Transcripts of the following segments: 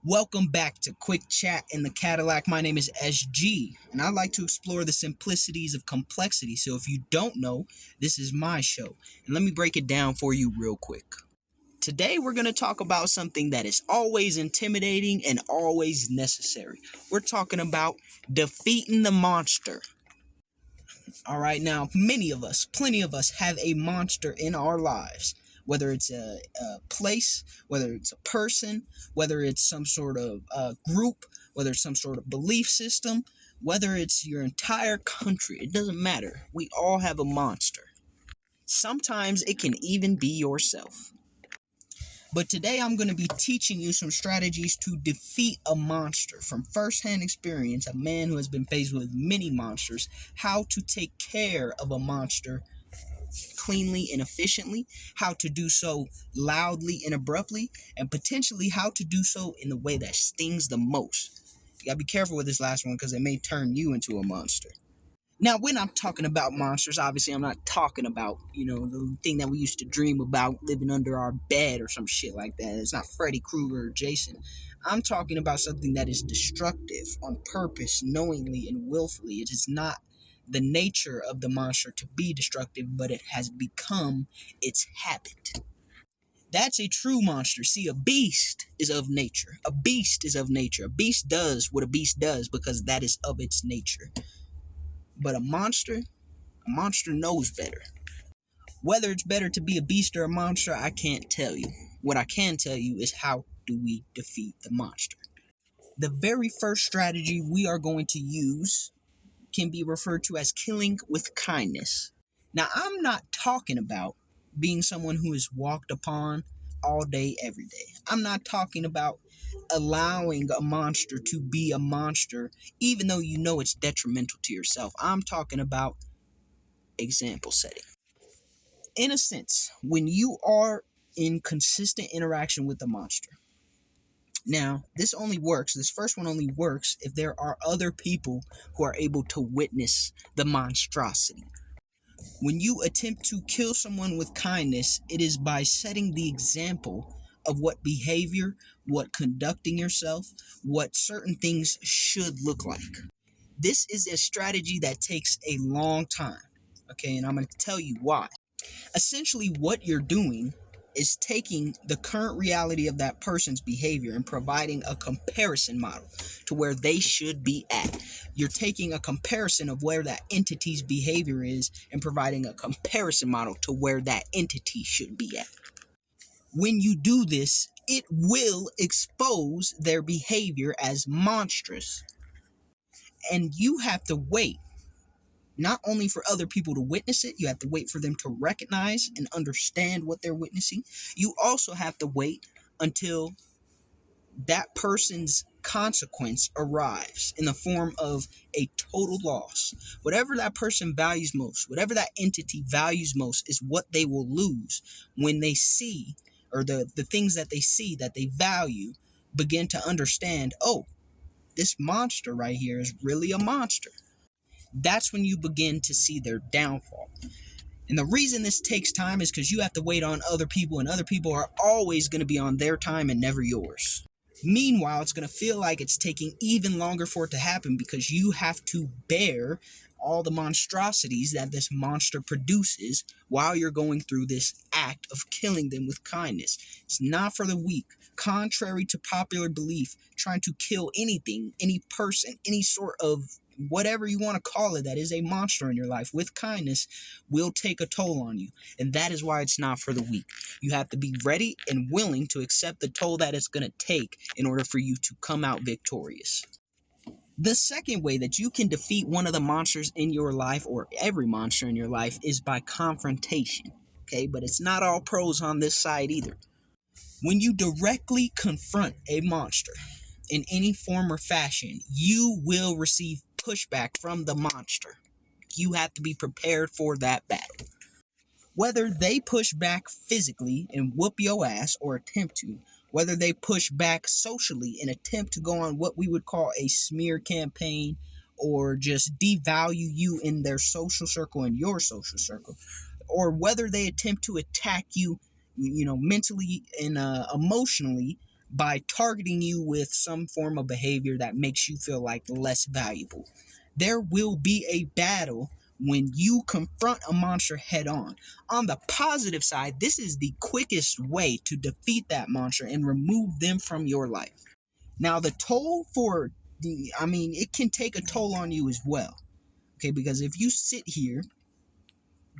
Welcome back to Quick Chat in the Cadillac. My name is SG, and I like to explore the simplicities of complexity. So if you don't know, this is my show. And let me break it down for you real quick. Today, we're going to talk about something that is always intimidating and always necessary. We're talking about defeating the monster. All right, now, plenty of us have a monster in our lives. Whether it's a place, whether it's a person, whether it's some sort of group, whether it's some sort of belief system, whether it's your entire country, it doesn't matter. We all have a monster. Sometimes it can even be yourself. But today I'm going to be teaching you some strategies to defeat a monster from firsthand experience, a man who has been faced with many monsters, how to take care of a monster cleanly and efficiently, how to do so loudly and abruptly, and potentially how to do so in the way that stings the most. You gotta be careful with this last one because it may turn you into a monster. Now, when I'm talking about monsters, obviously I'm not talking about, the thing that we used to dream about living under our bed or some shit like that. It's not Freddy Krueger or Jason. I'm talking about something that is destructive on purpose, knowingly and willfully. It is not the nature of the monster to be destructive, but it has become its habit. That's a true monster. See, a beast is of nature. A beast is of nature. A beast does what a beast does because that is of its nature. But a monster knows better. Whether it's better to be a beast or a monster, I can't tell you. What I can tell you is how do we defeat the monster. The very first strategy we are going to use can be referred to as killing with kindness. Now, I'm not talking about being someone who is walked upon all day, every day. I'm not talking about allowing a monster to be a monster, even though you know it's detrimental to yourself. I'm talking about example setting. In a sense, when you are in consistent interaction with the monster. Now, this first one only works if there are other people who are able to witness the monstrosity. When you attempt to kill someone with kindness, it is by setting the example of what behavior, what conducting yourself, what certain things should look like. This is a strategy that takes a long time, okay, and I'm going to tell you why. Essentially, what you're doing is taking the current reality of that person's behavior and providing a comparison model to where they should be at. You're taking a comparison of where that entity's behavior is and providing a comparison model to where that entity should be at. When you do this, it will expose their behavior as monstrous. And you have to wait. Not only for other people to witness it, you have to wait for them to recognize and understand what they're witnessing. You also have to wait until that person's consequence arrives in the form of a total loss. Whatever that person values most, whatever that entity values most is what they will lose when they see, or the things that they see that they value begin to understand, oh, this monster right here is really a monster. That's when you begin to see their downfall. And the reason this takes time is because you have to wait on other people, and other people are always going to be on their time and never yours. Meanwhile, it's going to feel like it's taking even longer for it to happen because you have to bear all the monstrosities that this monster produces while you're going through this act of killing them with kindness. It's not for the weak. Contrary to popular belief, trying to kill anything, any person, any sort of whatever you want to call it that is a monster in your life with kindness will take a toll on you. And that is why it's not for the weak. You have to be ready and willing to accept the toll that it's going to take in order for you to come out victorious. The second way that you can defeat one of the monsters in your life, or every monster in your life, is by confrontation. Okay, but it's not all pros on this side either. When you directly confront a monster in any form or fashion, you will receive pushback from the monster. You have to be prepared for that battle. Whether they push back physically and whoop your ass or attempt to, whether they push back socially and attempt to go on what we would call a smear campaign or just devalue you in their social circle and your social circle, or whether they attempt to attack you, mentally and emotionally by targeting you with some form of behavior that makes you feel like less valuable. There will be a battle when you confront a monster head on. On the positive side, this is the quickest way to defeat that monster and remove them from your life. Now, the toll for it can take a toll on you as well. Okay, because if you sit here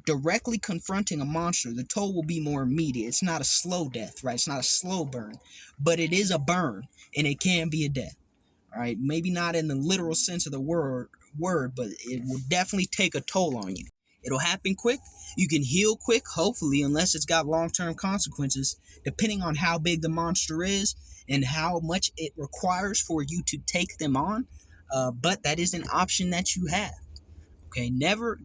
directly confronting a monster, the toll will be more immediate. It's not a slow death, right? It's not a slow burn, but it is a burn, and it can be a death. All right, maybe not in the literal sense of the word, but it will definitely take a toll on you. It'll happen quick. You can heal quick, hopefully, unless it's got long-term consequences, depending on how big the monster is and how much it requires for you to take them on. But that is an option that you have. Okay, never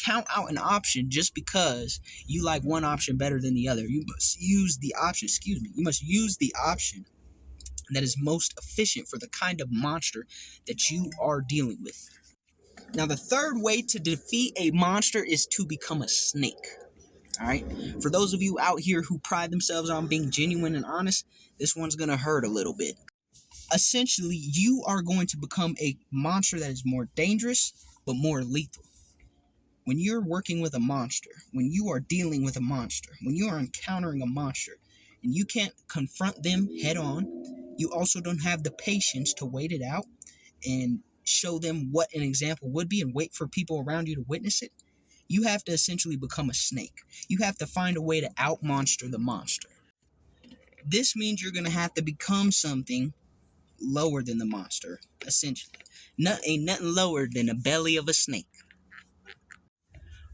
count out an option just because you like one option better than the other. You must use the option, you must use the option that is most efficient for the kind of monster that you are dealing with. Now, the third way to defeat a monster is to become a snake. All right, for those of you out here who pride themselves on being genuine and honest, this one's gonna hurt a little bit. Essentially, you are going to become a monster that is more dangerous but more lethal. When you're working with a monster, when you are dealing with a monster, when you are encountering a monster, and you can't confront them head on, you also don't have the patience to wait it out and show them what an example would be and wait for people around you to witness it. You have to essentially become a snake. You have to find a way to out-monster the monster. This means you're going to have to become something lower than the monster, essentially. Ain't nothing lower than the belly of a snake.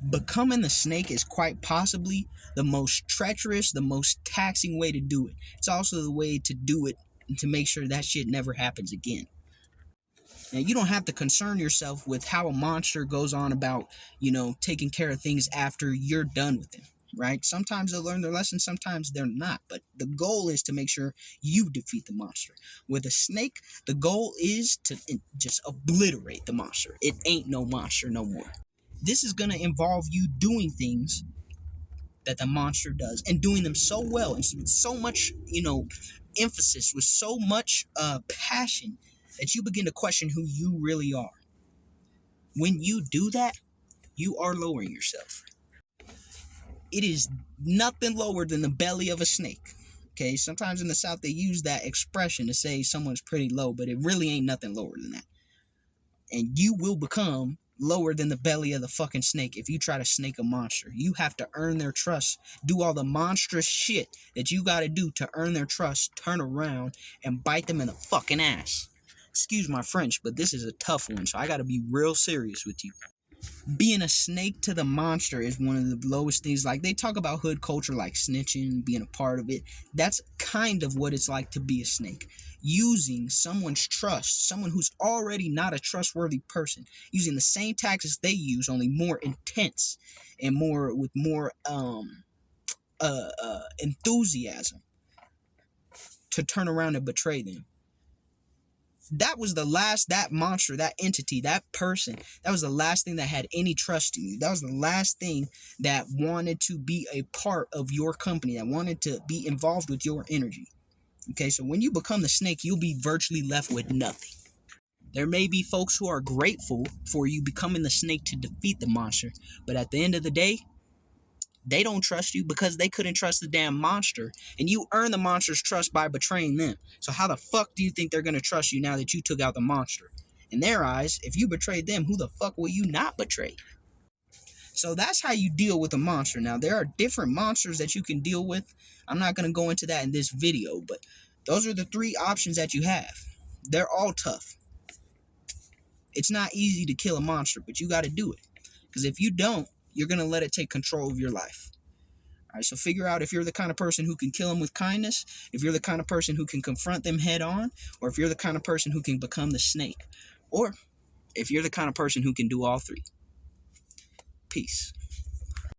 Becoming the snake is quite possibly the most treacherous, the most taxing way to do it. It's also the way to do it and to make sure that shit never happens again. Now, you don't have to concern yourself with how a monster goes on about, taking care of things after you're done with them, right? Sometimes they'll learn their lesson, sometimes they're not. But the goal is to make sure you defeat the monster. With a snake, the goal is to just obliterate the monster. It ain't no monster no more. This is going to involve you doing things that the monster does and doing them so well and with so much, emphasis, with so much passion that you begin to question who you really are. When you do that, you are lowering yourself. It is nothing lower than the belly of a snake. Okay, sometimes in the South they use that expression to say someone's pretty low, but it really ain't nothing lower than that. And you will become lower than the belly of the fucking snake if you try to snake a monster. You have to earn their trust. Do all the monstrous shit that you gotta do to earn their trust. Turn around and bite them in the fucking ass. Excuse my French, but this is a tough one, so I gotta be real serious with you. Being a snake to the monster is one of the lowest things. Like, they talk about hood culture, like snitching, being a part of it. That's kind of what it's like to be a snake. Using someone's trust, someone who's already not a trustworthy person, using the same tactics they use, only more intense and with more enthusiasm to turn around and betray them. That monster, that entity, that person, that was the last thing that had any trust in you. That was the last thing that wanted to be a part of your company, that wanted to be involved with your energy. Okay, so when you become the snake, you'll be virtually left with nothing. There may be folks who are grateful for you becoming the snake to defeat the monster, but at the end of the day, they don't trust you because they couldn't trust the damn monster, and you earn the monster's trust by betraying them. So how the fuck do you think they're going to trust you now that you took out the monster? In their eyes, if you betrayed them, who the fuck will you not betray? So that's how you deal with a monster. Now, there are different monsters that you can deal with. I'm not going to go into that in this video, but those are the 3 options that you have. They're all tough. It's not easy to kill a monster, but you got to do it. Because if you don't, you're going to let it take control of your life. All right, so figure out if you're the kind of person who can kill them with kindness, if you're the kind of person who can confront them head on, or if you're the kind of person who can become the snake, or if you're the kind of person who can do all 3. Peace.